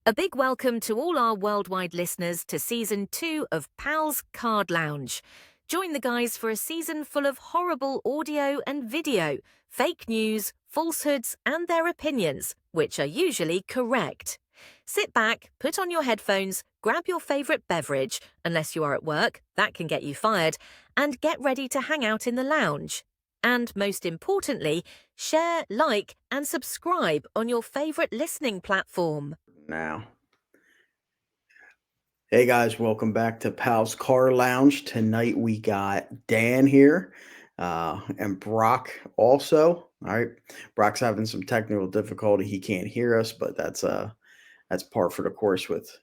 A big welcome to all our worldwide listeners to Season 2 of Pal's Card Lounge. Join the guys for a season full of horrible audio and video, fake news, falsehoods, and their opinions, which are usually correct. Sit back, put on your headphones, grab your favourite beverage, unless you are at work, that can get you fired, and get ready to hang out in the lounge. And most importantly, share, like, and subscribe on your favourite listening platform. Now, hey guys, welcome back to Pal's Car Lounge. Tonight we got Dan here and Brock also. All right, Brock's having some technical difficulty; he can't hear us, but that's par for the course with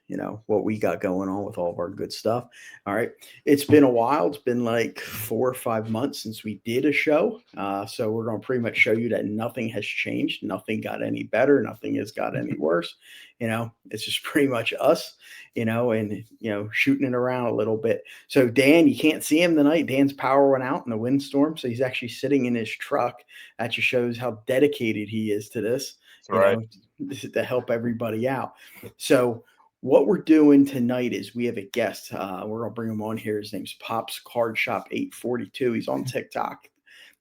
what we got going on with all of our good stuff. All right, it's been a while. It's been like 4 or 5 months since we did a show, so we're going to pretty much show you that nothing has changed, nothing got any better, nothing has got any worse. It's just pretty much us, and shooting it around a little bit. So Dan, you can't see him tonight. Dan's power went out in the windstorm, so he's actually sitting in his truck. That just shows how dedicated he is to this. Right. To help everybody out. So what we're doing tonight is we have a guest. We're gonna bring him on here. His name's Pop's Card Shop 842. He's on TikTok.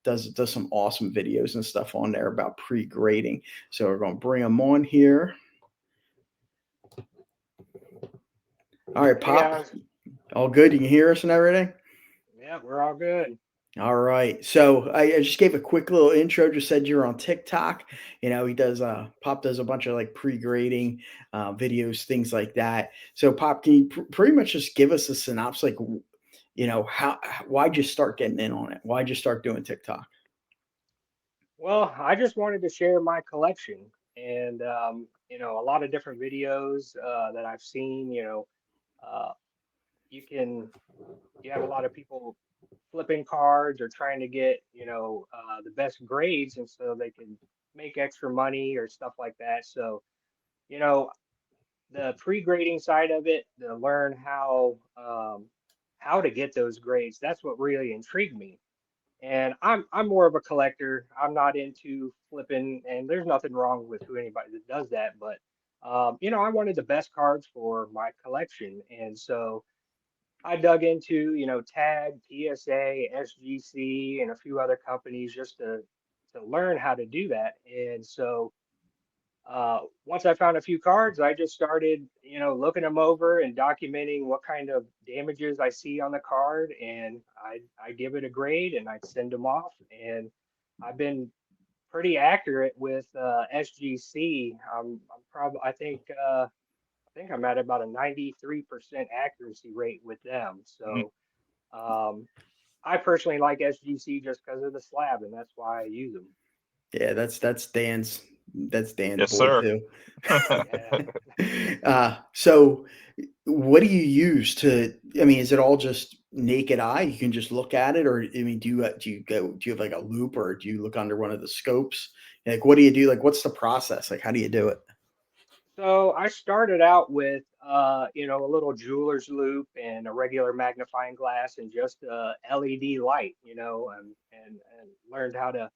Does some awesome videos and stuff on there about pre-grading. So we're gonna bring him on here. All right, Pop. All good? You can hear us and everything? Yeah, we're all good. All right. So I just gave a quick little intro, just said you're on TikTok. He does Pop does a bunch of like pre-grading videos, things like that. So Pop, can you pretty much just give us a synopsis, like, why'd you start getting in on it? Why'd you start doing TikTok? Well, I just wanted to share my collection and, a lot of different videos that I've seen. Uh, you have a lot of people flipping cards or trying to get the best grades, and so they can make extra money or stuff like that. So you know the pre-grading side of it, to learn how to get those grades, that's what really intrigued me. And I'm more of a collector. I'm not into flipping, and there's nothing wrong with who anybody that does that, but I wanted the best cards for my collection. And so I dug into, Tag, PSA, SGC, and a few other companies just to learn how to do that. And so once I found a few cards, I just started, looking them over and documenting what kind of damages I see on the card, and I give it a grade and I send them off. And I've been pretty accurate with SGC. I'm probably I think I'm at about a 93% accuracy rate with them. So I personally like SGC just because of the slab, and that's why I use them. Yeah, that's Dan's Yes, boy sir. too. Yeah. So what do you use to? I mean, is it all just naked eye? You can just look at it, or I mean, do you have like a loop, or do you look under one of the scopes? Like, what do you do? Like, what's the process? Like, how do you do it? So I started out with a little jeweler's loop and a regular magnifying glass and just a LED light, and learned how to,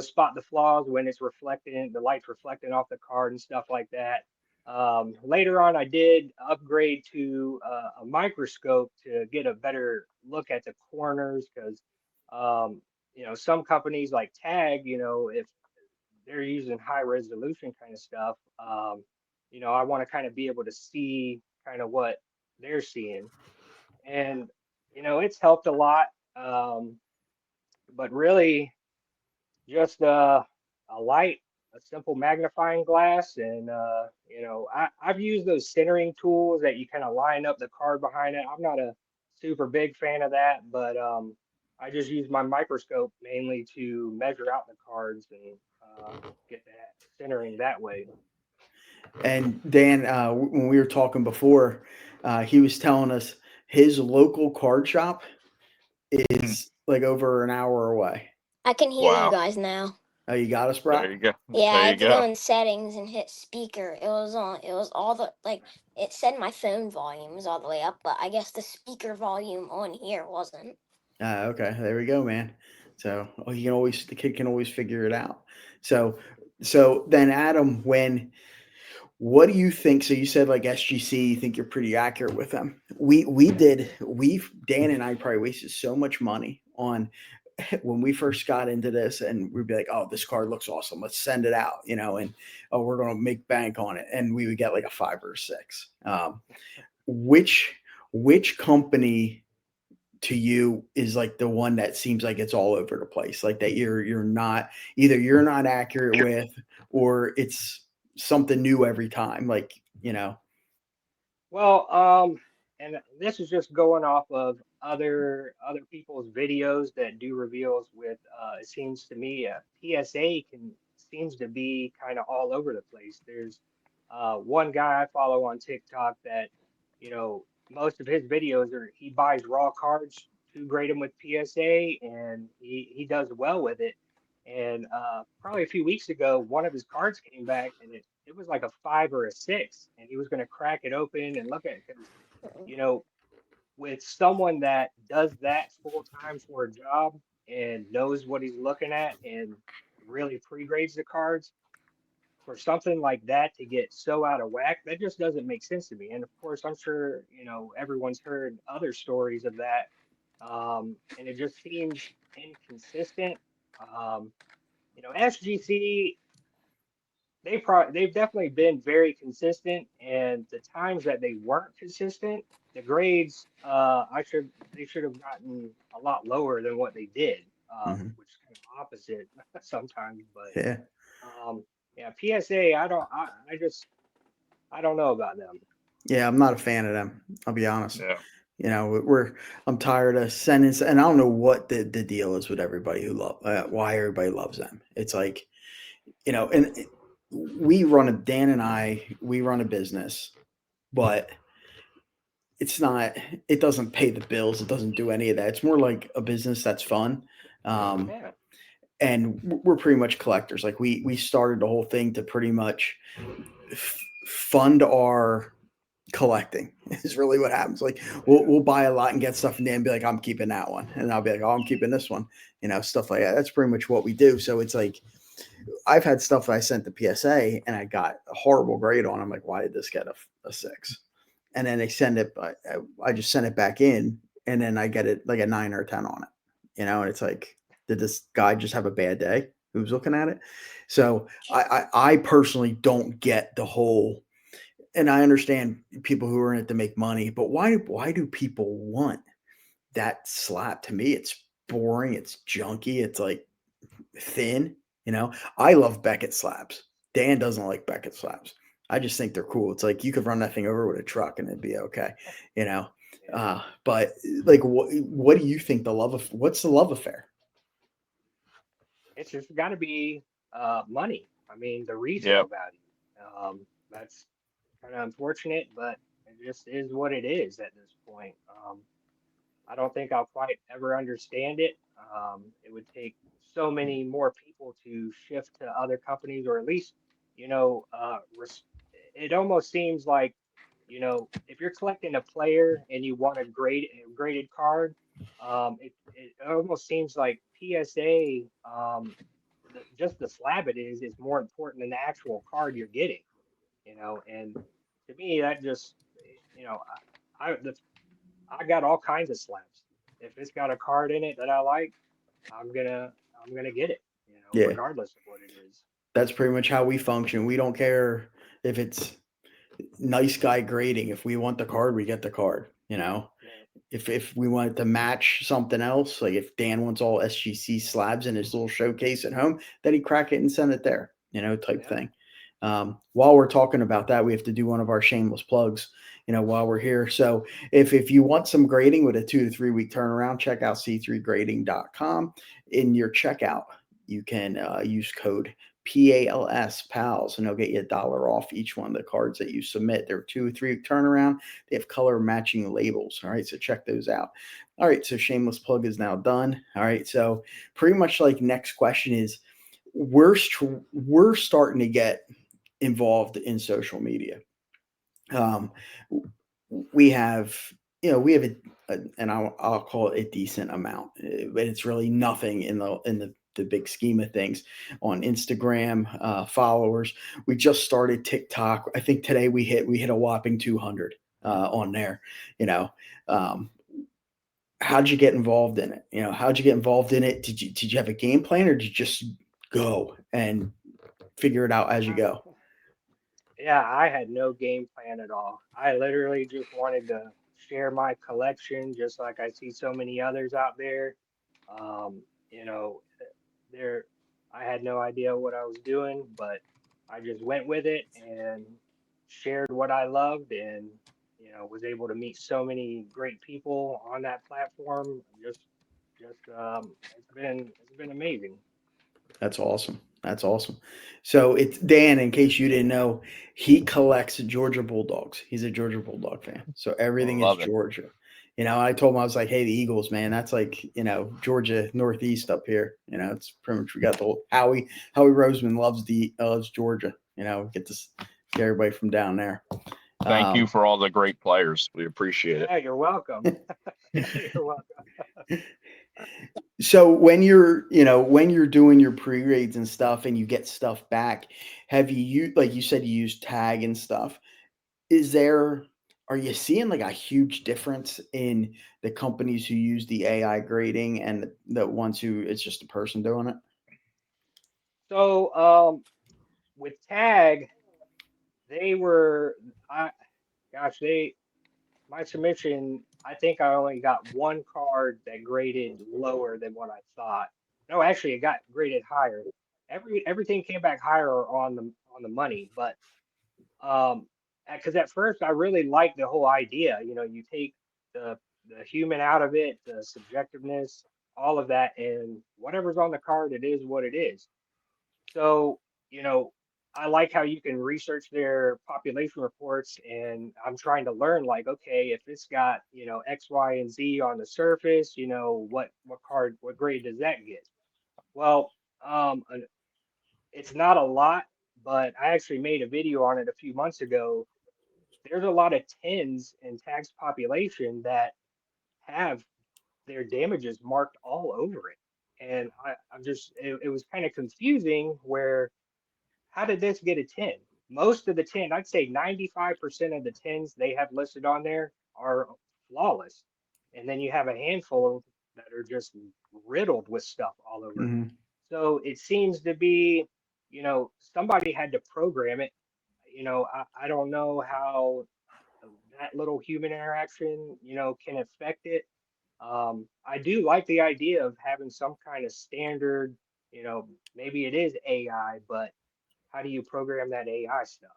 spot the flaws when it's reflecting, the light's reflecting off the card and stuff like that. Later on, I did upgrade to a microscope to get a better look at the corners because, some companies like Tag, if they're using high resolution kind of stuff, I want to kind of be able to see kind of what they're seeing. And, it's helped a lot. But really, just a light, a simple magnifying glass, and I've used those centering tools that you kind of line up the card behind it. I'm not a super big fan of that, but I just use my microscope mainly to measure out the cards and get that centering that way. And Dan, when we were talking before, he was telling us his local card shop Mhm. is like over an hour away. I can hear you Wow. guys now. Oh, you got us, There Brock? you go. Yeah, I There you had to go go. in settings and hit speaker. It was all the it said my phone volume was all the way up, but I guess the speaker volume on here wasn't. Okay, there we go, man. So the kid can always figure it out. So then Adam, What do you think? So you said like SGC, you think you're pretty accurate with them. Dan and I probably wasted so much money on when we first got into this, and we'd be like, oh, this card looks awesome. Let's send it out, and oh, we're going to make bank on it. And we would get like a 5 or a 6. Which company to you is like the one that seems like it's all over the place, like that you're not, either you're not accurate with, or it's something new every time, Well, and this is just going off of other people's videos that do reveals with. It seems to me PSA can seems to be kind of all over the place. There's one guy I follow on TikTok that most of his videos are he buys raw cards to grade them with PSA, and he does well with it. And probably a few weeks ago, one of his cards came back, and it was like a 5 or a 6, and he was going to crack it open and look at it because, you know, with someone that does that full time for a job and knows what he's looking at and really pre-grades the cards, for something like that to get so out of whack, that just doesn't make sense to me. And of course, I'm sure, everyone's heard other stories of that. And it just seems inconsistent. SGC, they've definitely been very consistent, and the times that they weren't consistent, the grades they should have gotten a lot lower than what they did, Mhm. which is kind of opposite sometimes. But Yeah. yeah, PSA, I don't know about them. Yeah, I'm not a fan of them. I'll be honest. Yeah. I'm tired of sending, and I don't know what the deal is with everybody why everybody loves them. It's like, and Dan and we run a business, but it's not, it doesn't pay the bills. It doesn't do any of that. It's more like a business that's fun. Yeah, And we're pretty much collectors. Like we started the whole thing to pretty much fund our collecting is really what happens. Like we'll buy a lot and get stuff and then be like, I'm keeping that one. And I'll be like, oh, I'm keeping this one, stuff like that. That's pretty much what we do. So it's like, I've had stuff that I sent to PSA and I got a horrible grade on. I'm like, why did this get a 6? And then they send it, I just send it back in and then I get it like a 9 or a 10 on it, and it's like, did this guy just have a bad day who's looking at it? So I personally don't get the whole, and I understand people who are in it to make money, but why do people want that slap? To me, it's boring, it's junky, it's like thin. I love Beckett slabs. Dan doesn't like Beckett slabs. I just think they're cool. It's like you could run that thing over with a truck and it'd be okay, you know. But like, what do you think what's the love affair? it's just got to be money. I mean, the resale Yep. value. That's kind of unfortunate, but it just is what it is at this point. I don't think I'll quite ever understand it. It would take so many more people to shift to other companies, or at least, it almost seems like, if you're collecting a player and you want a graded card, it almost seems like PSA, just the slab is more important than the actual card you're getting, and to me that just, the I got all kinds of slabs. If it's got a card in it that I like, I'm gonna I'm gonna get it, Yeah, regardless of what it is. that's pretty much how we function. We don't care if it's nice guy grading. If we want the card, we get the card. Yeah, If we wanted to match something else, like if Dan wants all SGC slabs in his little showcase at home, then he crack it and send it there, type yeah. thing. While we're talking about that, we have to do one of our shameless plugs, while we're here. So if you want some grading with a 2 to 3 week turnaround, check out c3grading.com. In your checkout, you can use code PALS, and they'll get you $1 off each one of the cards that you submit. They're 2 or 3 week turnaround. They have color matching labels. All right, so check those out. All right, so shameless plug is now done. All right, so pretty much like next question is, we're starting to get involved in social media. We have and I'll call it a decent amount, but it's really nothing in the big scheme of things on Instagram followers. We just started TikTok. I think today we hit a whopping 200 on there. You know, um, how'd you get involved in it? How'd you get involved in it? Did you have a game plan, or did you just go and figure it out as you go? Yeah, I had no game plan at all. I literally just wanted to share my collection, just like I see so many others out there. Um, you know, there, I had no idea what I was doing, but I just went with it and shared what I loved, and was able to meet so many great people on that platform. It's been amazing. That's awesome. That's awesome. So it's Dan, in case you didn't know, he collects Georgia Bulldogs. He's a Georgia Bulldog fan. So everything is Love it. Georgia. I told him, I was like, hey, the Eagles, man, that's like, Georgia Northeast up here. It's pretty much, we got the whole Howie Roseman loves Georgia. Get to get everybody from down there. Thank you for all the great players. We appreciate it. Yeah, you're welcome. You're welcome. So when you're doing your pre-grades and stuff and you get stuff back, have you like you said, you use tag and stuff. Are you seeing like a huge difference in the companies who use the AI grading and the ones who it's just a person doing it? So, with tag, they were, I, gosh, my submission, I think I only got one card that graded lower than what I thought. No, actually, it got graded higher. Everything came back higher on the money, but um, because at first I really liked the whole idea. You take the human out of it, the subjectiveness, all of that, and whatever's on the card, it is what it is. So, you know, I like how you can research their population reports, and I'm trying to learn like, okay, if it's got, X, Y, and Z on the surface, what grade does that get? Well, it's not a lot, but I actually made a video on it a few months ago. There's a lot of tens in tags population that have their damages marked all over it. And it was kind of confusing where how did this get a 10? Most of the 10, I'd say 95% of the 10s they have listed on there are flawless. And then you have a handful that are just riddled with stuff all over. Hmm. So it seems to be, somebody had to program it. I don't know how that little human interaction, can affect it. I do like the idea of having some kind of standard, maybe it is AI, but how do you program that AI stuff?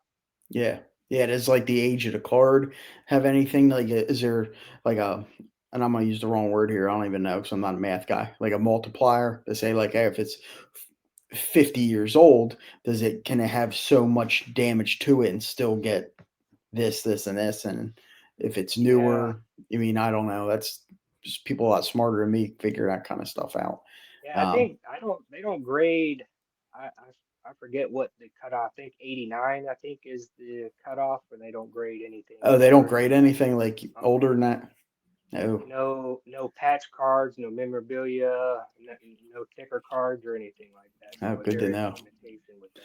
Yeah. Yeah. Does like the age of the card have anything like, is there like and I'm going to use the wrong word here. I don't even know because I'm not a math guy, like a multiplier to say like, hey, if it's 50 years old, can it have so much damage to it and still get this, and this? And if it's Yeah, newer, I don't know. That's just people a lot smarter than me figure that kind of stuff out. yeah. I Um, think they don't grade. I forget what the cutoff. I think 89. I think is the cutoff when they don't grade anything oh, they don't older than grade that. anything like older Uh-uh. than that. No. No patch cards, no memorabilia, no ticker cards or anything like that. Oh, So good to there is a know. limitation with that.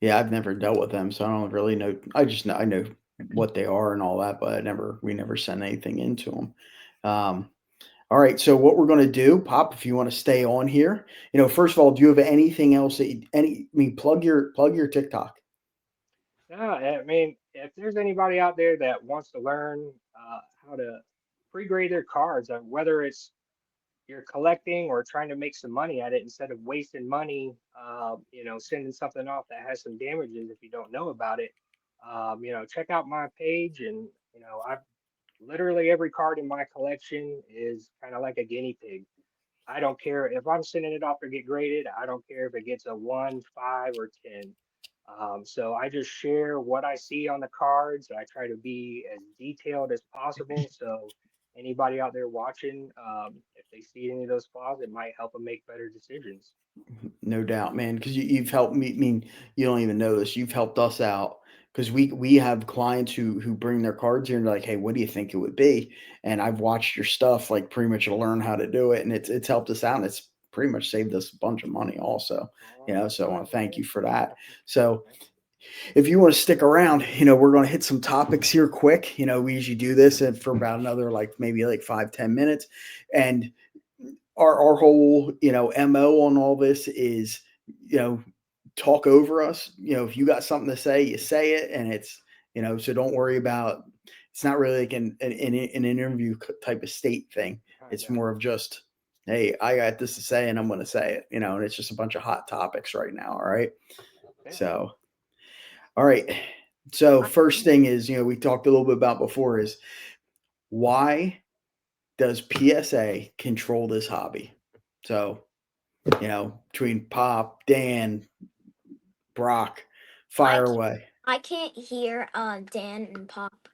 Yeah, I've never dealt with them, so I don't really know. I know what they are and all that, but we never send anything into them. Um, all right, so what we're going to do, Pop, if you want to stay on here, first of all, do you have anything else plug your TikTok? Yeah, I mean, if there's anybody out there that wants to learn how to pre-grade their cards, whether it's you're collecting or trying to make some money at it instead of wasting money, sending something off that has some damages if you don't know about it, check out my page. And, I've literally every card in my collection is kind of like a guinea pig. I don't care if I'm sending it off to get graded. I don't care if it gets a 1, 5, or 10. So I just share what I see on the cards. I try to be as detailed as possible. So anybody out there watching, if they see any of those flaws, it might help them make better decisions. No doubt, man, because you've helped me. I mean, you don't even know this. You've helped us out because we have clients who bring their cards here and they're like, hey, what do you think it would be? And I've watched your stuff like pretty much to learn how to do it, and it's helped us out. And pretty much saved us a bunch of money also, so I want to thank you for that. Definitely. So if you want to stick around, we're going to hit some topics here quick. We usually do this for about another maybe 5-10 minutes. And our whole, MO on all this is, talk over us. If you got something to say, you say it. And it's, so don't worry about, it's not really like an interview type of state thing. It's more of just, hey, I got this to say and I'm going to say it, and it's just a bunch of hot topics right now. All right. Yeah. So, all right. So first thing is, we talked a little bit about before is why does PSA control this hobby? So, between Pop, Dan, Brock, fire away. I can't hear Dan and Pop.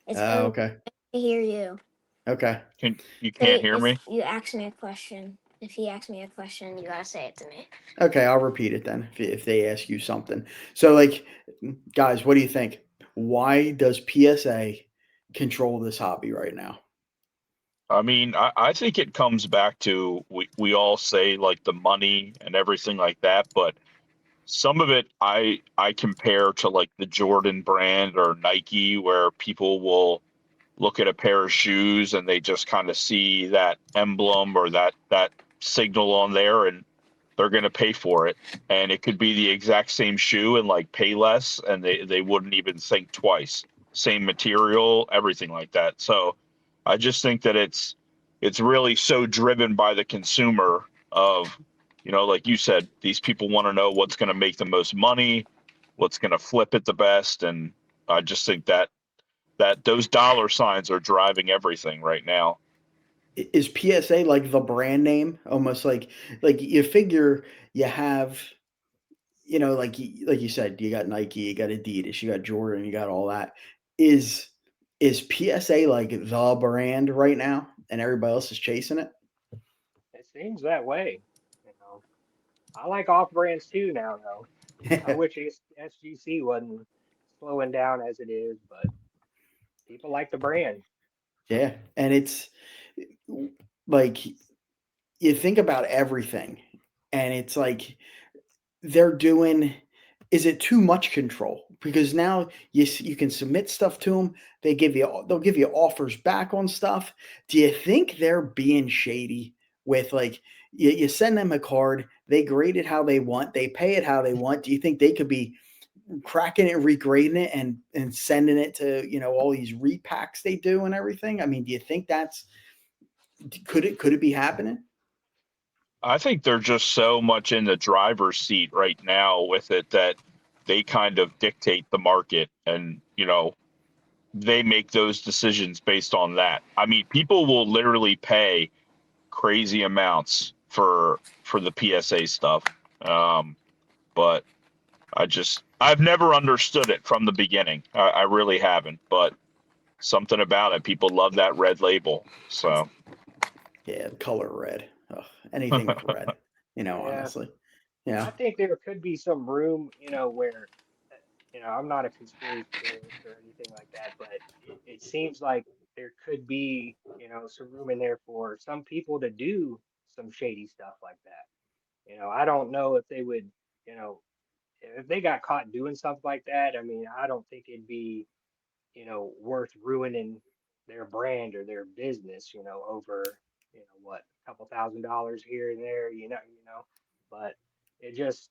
It's Oh, only okay. to hear you. Okay. You can't hear If me? you ask me a question, if he asks me a question, you gotta say it to me. Okay, I'll repeat it then if they ask you something. So, guys, what do you think? Why does PSA control this hobby right now? I mean, I think it comes back to we all say like the money and everything like that, but some of it I compare to like the Jordan brand or Nike, where people will look at a pair of shoes and they just kind of see that emblem or that signal on there, and they're going to pay for it. And it could be the exact same shoe and like pay less, and they wouldn't even think twice. Same material, everything like that. So I just think that it's really so driven by the consumer of, like you said, these people want to know what's going to make the most money, what's going to flip it the best. And I just think that those dollar signs are driving everything right now. Is PSA like the brand name? Almost like you figure you have, like you said, you got Nike, you got Adidas, you got Jordan, you got all that. Is PSA like the brand right now, and everybody else is chasing it? It seems that way. You know, I like off brands too now, though. I wish SGC wasn't slowing down as it is, but people like the brand. Yeah, and it's like you think about everything, and it's like they're doing. Is it too much control? Because now you can submit stuff to them. They'll give you offers back on stuff. Do you think they're being shady with you send them a card, they grade it how they want, they pay it how they want? Do you think they could be cracking it, regrading it, and sending it to all these repacks they do and everything? I mean, do you think could it be happening? I think they're just so much in the driver's seat right now with it that they kind of dictate the market, and they make those decisions based on that. I mean, people will literally pay crazy amounts for the PSA stuff. But I've never understood it from the beginning. I really haven't, but something about it, people love that red label. So Yeah, the color red. Ugh, anything with red, Yeah, honestly. I think there could be some room, where, I'm not a conspiracy theorist or anything like that, but it seems like there could be, some room in there for some people to do some shady stuff like that. I don't know if they would, you know, if they got caught doing something like that. I mean, I don't think it'd be, worth ruining their brand or their business, over, what, a couple $1,000s here and there, but it just,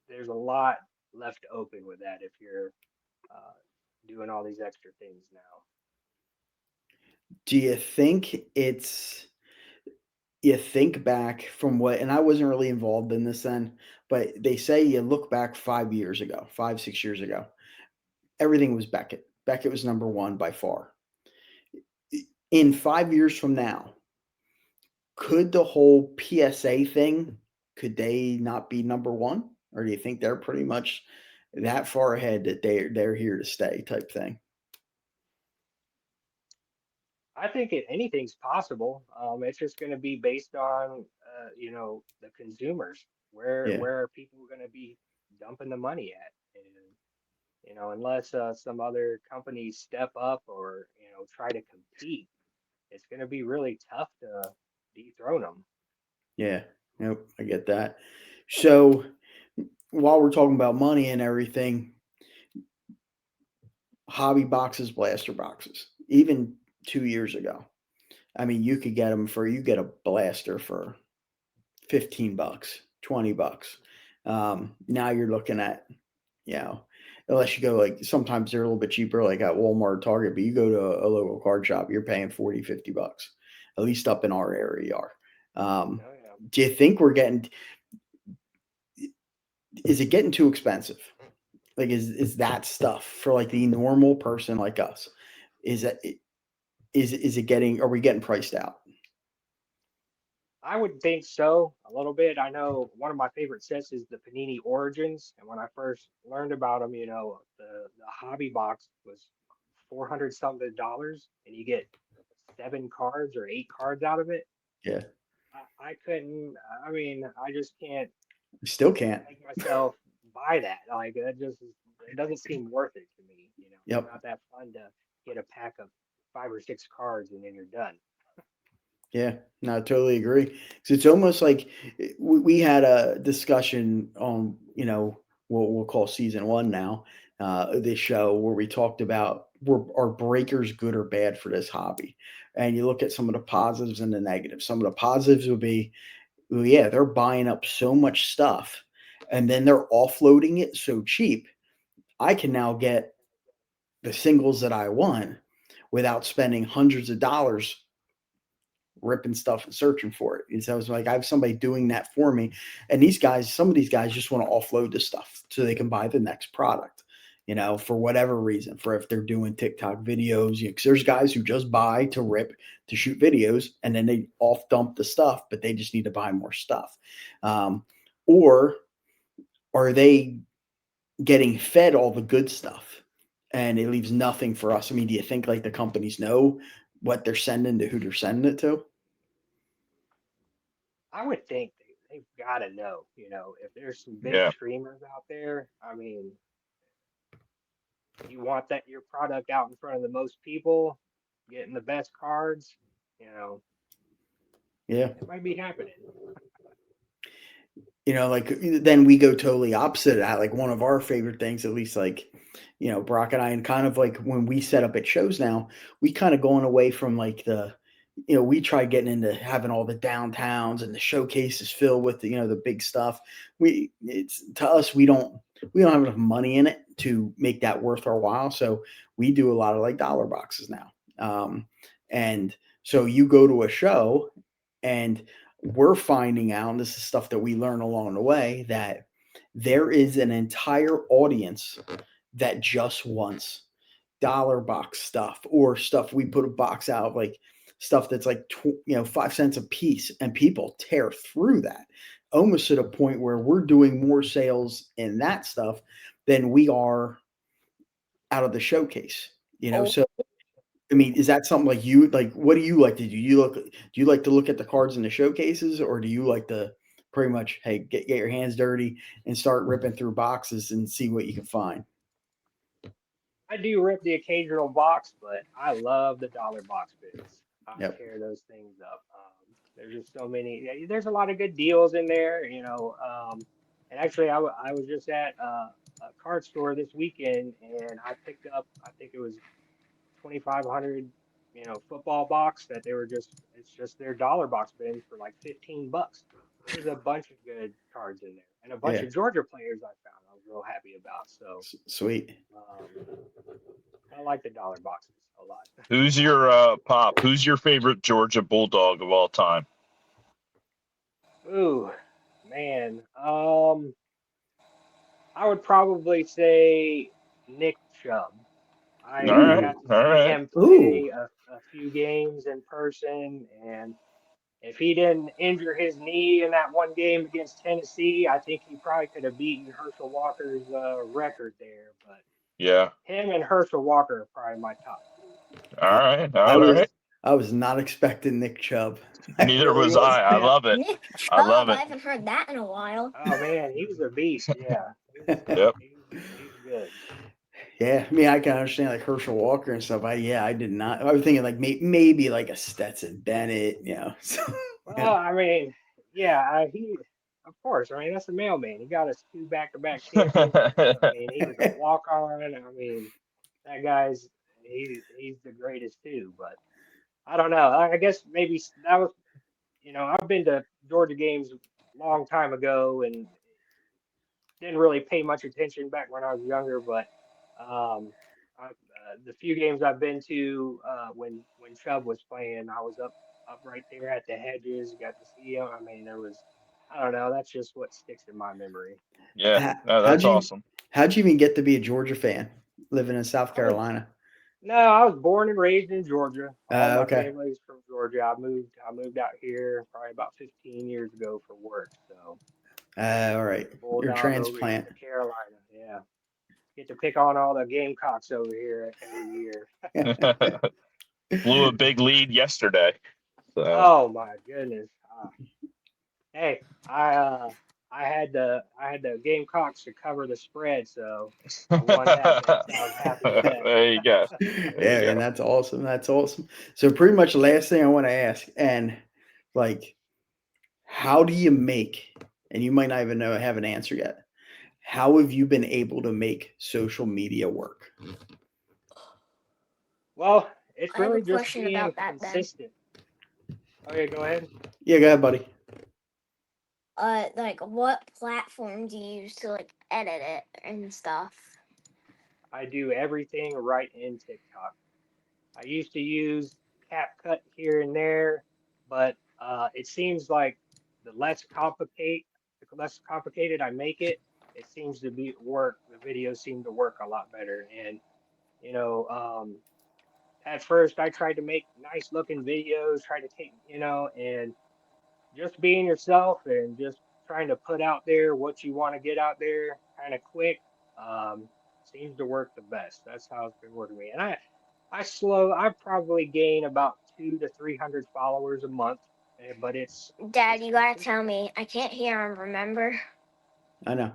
there's a lot left open with that if you're uh, doing all these extra things now. Do you think you think back from what, and I wasn't really involved in this then, but they say you look back 5 years ago, 5, 6 years ago, everything was Beckett. Beckett was number one by far. In 5 years from now, could the whole PSA thing, could they not be number one? Or do you think they're pretty much that far ahead that they're here to stay type thing? I think anything's possible. It's just going to be based on, the consumers. Yeah. Where are people going to be dumping the money at? And unless some other companies step up or try to compete, it's going to be really tough to dethrone them. Yeah. Yep, I get that. So while we're talking about money and everything, hobby boxes, blaster boxes, even 2 years ago, I mean, you could get them for you get a blaster for $15, $20. Now you're looking at, you know, unless you go like sometimes they're a little bit cheaper, like at Walmart, Target, but you go to a local card shop, you're paying 40, $50, at least up in our area you are. Oh yeah. Do you think is it getting too expensive? Like, is that stuff for like the normal person like us? Is that is it getting? Are we getting priced out? I would think so a little bit. I know one of my favorite sets is the Panini Origins, and when I first learned about them, the hobby box was 400 something dollars, and you get 7 cards or 8 cards out of it. Yeah, I couldn't. I mean, I just can't we still can't. make myself buy that. Like it doesn't seem worth it to me. It's Yep. not that fun to get a pack of 5 or 6 cards and then you're done. Yeah, no, I totally agree. 'Cause it's almost like we had a discussion on, what we'll call season one now, this show where we talked about are breakers good or bad for this hobby? And you look at some of the positives and the negatives. Some of the positives would be, well, yeah, they're buying up so much stuff and then they're offloading it so cheap. I can now get the singles that I want without spending hundreds of dollars ripping stuff and searching for it. And so I was like, I have somebody doing that for me. And some of these guys just want to offload the stuff so they can buy the next product, for whatever reason, for if they're doing TikTok videos, because there's guys who just buy to rip to shoot videos and then they off dump the stuff, but they just need to buy more stuff. Or are they getting fed all the good stuff and it leaves nothing for us? I mean, do you think like the companies know what they're sending to who they're sending it to? I would think they've got to know, if there's some big Yeah. streamers out there. I mean, you want that your product out in front of the most people, getting the best cards, you know, Yeah. it might be happening. Like then we go totally opposite of that. Like one of our favorite things, at least like, Brock and I, and kind of like when we set up at shows now, we kind of going away from like we try getting into having all the downtowns and the showcases filled with the big stuff. It's to us, we don't have enough money in it to make that worth our while. So we do a lot of like dollar boxes now. And so you go to a show and we're finding out, and this is stuff that we learn along the way, that there is an entire audience that just wants dollar box stuff or stuff. We put a box out of like stuff that's like 5 cents a piece, and people tear through that almost to the point where we're doing more sales in that stuff than we are out of the showcase. Oh, So I mean, is that something like you like? What do you like to do? Do you like to look at the cards in the showcases, or do you like to pretty much, hey, get your hands dirty and start ripping through boxes and see what you can find? I do rip the occasional box, but I love the dollar box bins. I Yep. tear those things up. There's just so many. There's a lot of good deals in there, and actually, I was just at a card store this weekend, and I picked up. I think it was 2,500, football box that it's just their dollar box bins for like $15. There's a bunch of good cards in there and a bunch Yeah. of Georgia players I found I was real happy about. So Sweet. um, I like the dollar boxes a lot. Who's your Pop? Who's your favorite Georgia Bulldog of all time? Ooh, man. I would probably say Nick Chubb. All I right, Ooh. got to all see right. him Ooh. play a few games in person, and if he didn't injure his knee in that one game against Tennessee, I think he probably could have beaten Herschel Walker's record there. But Yeah. him and Herschel Walker are probably my top two. All right, I all was right. I was not expecting Nick Chubb. I Neither really was was. I. I love it. Nick I love Chubb. I it. haven't heard that in a while. Oh man, he was a beast. Yeah, Yep. he's good. Yeah, I mean, I can understand like Herschel Walker and stuff. I did not. I was thinking like maybe like a Stetson Bennett, So, Well, yeah, I mean, he, of course. I mean, that's the mailman. He got us two back-to-back championships. I mean, he was a walk-on. I mean, that guy's he's the greatest too. But I don't know. I guess maybe that was, I've been to Georgia games a long time ago and didn't really pay much attention back when I was younger. But the few games I've been to when Chubb was playing, I was up right there at the hedges, got to see him. I mean, I don't know. That's just what sticks in my memory. Yeah, How, no, how'd that's you awesome. how'd you even get to be a Georgia fan living in South I was Carolina? No, I was born and raised in Georgia. All my Okay. family's from Georgia. I moved out here probably about 15 years ago for work. So All right. You're a bulldog over here transplant. to Carolina. Yeah, get to pick on all the Gamecocks over here every year. Blew a big lead yesterday. So Oh my goodness. Hey, I had the Gamecocks to cover the spread, so I won that bet. So I was happy with there you go. that. There Yeah, you man, that's awesome. That's awesome. So pretty much the last thing I want to ask, and like, how do you make, and you might not even know have an answer yet. How have you been able to make social media work? Well, it's I have a really just question being about that, Ben. consistent. Okay, go ahead. Yeah, go ahead, buddy. Like, what platform do you use to like edit it and stuff? I do everything right in TikTok. I used to use CapCut here and there, but it seems like the less complicated I make it, it seems to be work. The videos seem to work a lot better. And you know, at first I tried to make nice looking videos, try to take, and just being yourself and just trying to put out there what you want to get out there kind of quick um, seems to work the best. That's how it's been working for me. And I probably gain about 200 to 300 followers a month, but Dad, it's you gotta tell consistent. me. I can't hear him, remember? I know.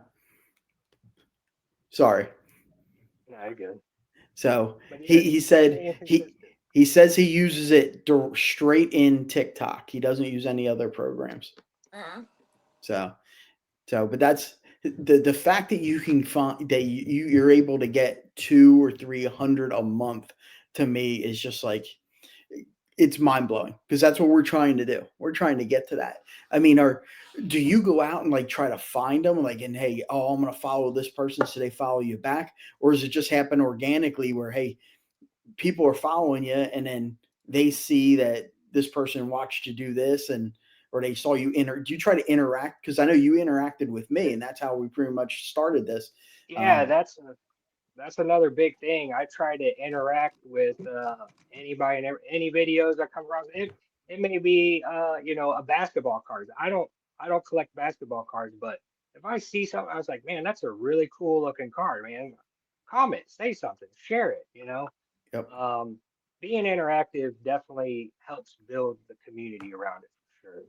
Sorry. No, you're good. So But yeah, he said staying consistent. he says he uses it straight in TikTok. He doesn't use any other programs. Uh, So but that's the fact that you can find that you're able to get 200 or 300 a month to me is just like it's mind blowing because that's what we're trying to do. We're trying to get to that. I mean, do you go out and like try to find them like and hey, oh, I'm gonna follow this person so they follow you back, or does it just happen organically where hey, people are following you and then they see that this person watched you do this and or they saw you do you try to interact because I know you interacted with me and that's how we pretty much started this. Yeah, um, that's another big thing. I try to interact with anybody and any videos that come across. It may be a basketball card. I don't collect basketball cards, but if I see something, I was like, man, that's a really cool looking card, man. Comment, say something, share it. yep. Um, Being interactive definitely helps build the community around it for sure.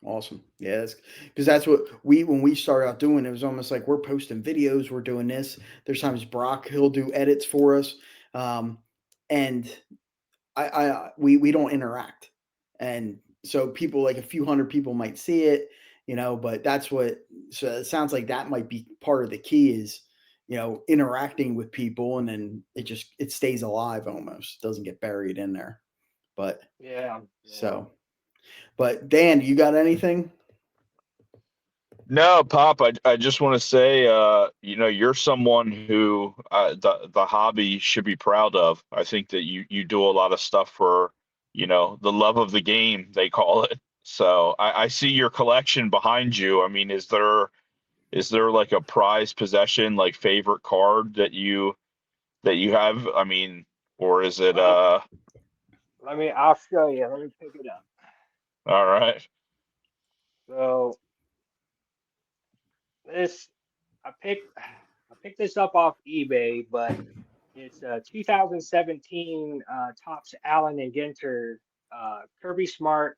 Awesome. Yeah, because that's what when we started out doing, it was almost like we're posting videos, we're doing this. There's times Brock he'll do edits for us, and we don't interact, and so people like a few hundred people might see it, but that's what. So it sounds like that might be part of the key is interacting with people, and then it stays alive almost doesn't get buried in there. But Yeah, yeah. so, but Dan, you got anything? No, Pop, I just want to say, you're someone who the hobby should be proud of. I think that you do a lot of stuff for, the love of the game, they call it. So I see your collection behind you. I mean, is there like a prized possession, like favorite card that you have? I mean, or is it Well, I'll show you. Let me pick it up. all right. So this I picked this up off eBay, but it's a 2017 Topps Allen and Ginter Kirby Smart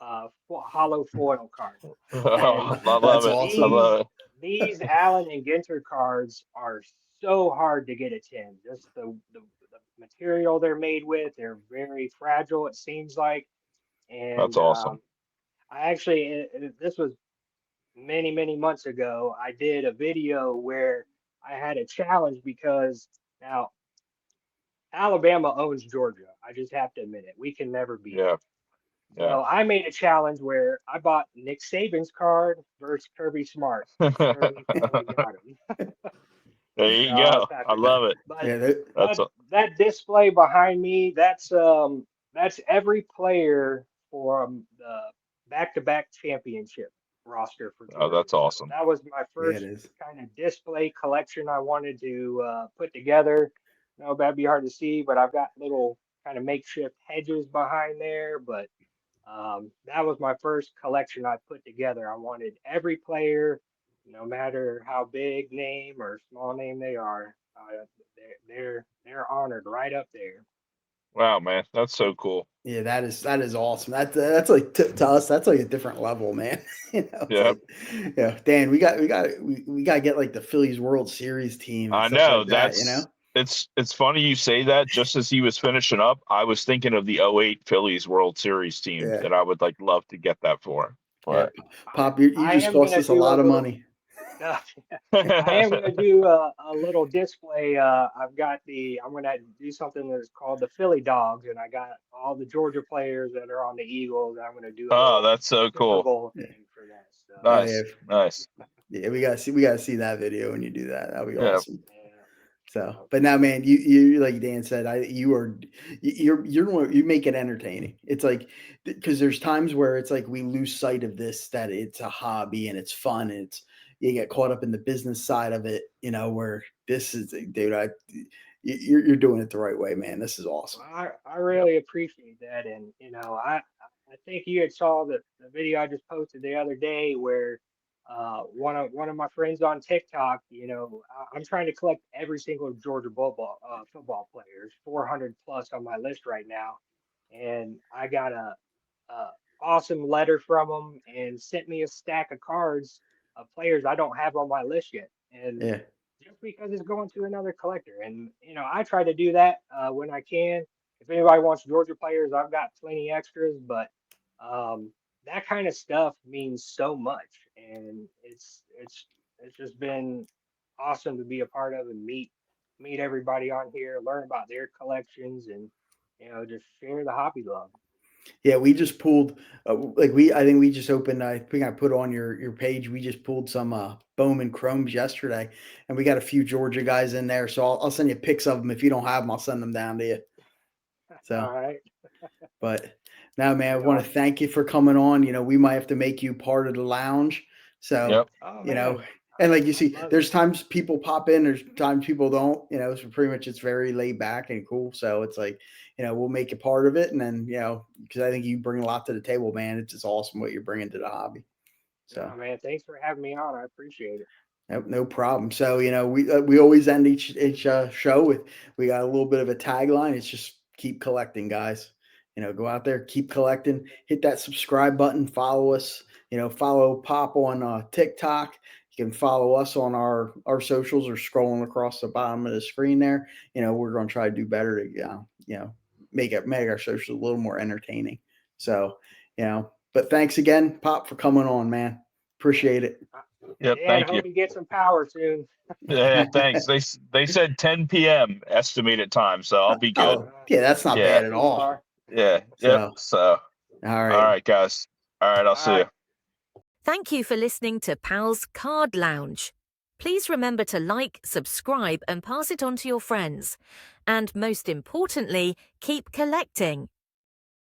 hollow foil card. And I love That's it. I awesome. these love these Allen and Ginter cards are so hard to get a 10. Just the material they're made with, they're very fragile, it seems like. That's And awesome. I actually, this was many months ago. I did a video where I had a challenge because now Alabama owns Georgia. I just have to admit it. We can never beat them. Yeah. Yeah. So I made a challenge where I bought Nick Saban's card versus Kirby Smart. Kirby finally got him. There So you I was go. I happy. love it. But Yeah, That's that a, that display behind me, that's every player for the back-to-back championship roster for oh, Georgia. that's So awesome. that was my yeah, it first is. kind of display collection I wanted to put together. No, that'd be hard to see, but I've got little kind of makeshift hedges behind there. But that was my first collection I put together. I wanted every player, no matter how big name or small name they are, they're honored right up there. Wow, man, that's so cool. Yeah, that is awesome. That's like to us, that's like a different level, man. It's Yeah, like, Dan, we got to get like the Phillies World Series team and I stuff know. like that. It's funny you say that. Just as he was finishing up, I was thinking of the '08 Phillies World Series team Yeah, that I would like love to get that for. yeah. But I Pop, you I just am cost gonna us a do a lot of little. money. I am gonna do a little display. I'm gonna do something that's called the Philly Dogs, and I got all the Georgia players that are on the Eagles. I'm gonna do a oh, little that's so Super cool. Bowl Yeah. thing for that. So Oh yeah, Nice, nice. yeah. We gotta see that video when you do that. That'll be Yeah, awesome. yeah, So, so but now, man, you like Dan said, you make it entertaining. It's like because there's times where it's like we lose sight of this that it's a hobby and it's fun and it's you get caught up in the business side of it. Where this is, dude, you're doing it the right way, man. This is awesome. I yep. really appreciate that, and I think you had saw the video I just posted the other day where one of my friends on TikTok, I'm trying to collect every single Georgia football players, 400 plus on my list right now, and I got a awesome letter from them and sent me a stack of cards of players I don't have on my list yet, and Yeah, just because it's going to another collector. And I try to do that when I can. If anybody wants Georgia players, I've got plenty extras, but that kind of stuff means so much, and it's just been awesome to be a part of and meet everybody on here, learn about their collections, and just share the hobby love. yeah. We just pulled I think we just opened. I think I put on your page. We just pulled some Bowman Chromes yesterday, and we got a few Georgia guys in there. So I'll send you pics of them. If you don't have them, I'll send them down to you. So. All right, But now, man, I be want to awesome. thank you for coming on. We might have to make you part of the lounge. So, Yep. Oh you know, man, and like you I'd see, love it. there's times people pop in, there's times people don't, so pretty much it's very laid back and cool. So it's like, we'll make you part of it. And then, because I think you bring a lot to the table, man. It's just awesome what you're bringing to the hobby. So. Oh man, thanks for having me on. I appreciate it. No problem. So we always end each show with we got a little bit of a tagline. It's just keep collecting, guys. Go out there, keep collecting. Hit that subscribe button. Follow us. Follow Pop on TikTok. You can follow us on our socials or scrolling across the bottom of the screen there. We're going to try to do better to make our socials a little more entertaining. So but thanks again, Pop, for coming on, man. Appreciate it. Uh, Yep. Dan, Thank you. hope you get some power soon. Yeah, thanks. They said 10 p.m. estimated time, so I'll be good. Oh, yeah, that's not Yeah, bad Not at too all. far. yeah, yep. So, So, all all right. right, guys. All right, I'll All see you. right. Thank you for listening to Pal's Card Lounge. Please remember to like, subscribe, and pass it on to your friends. And most importantly, keep collecting.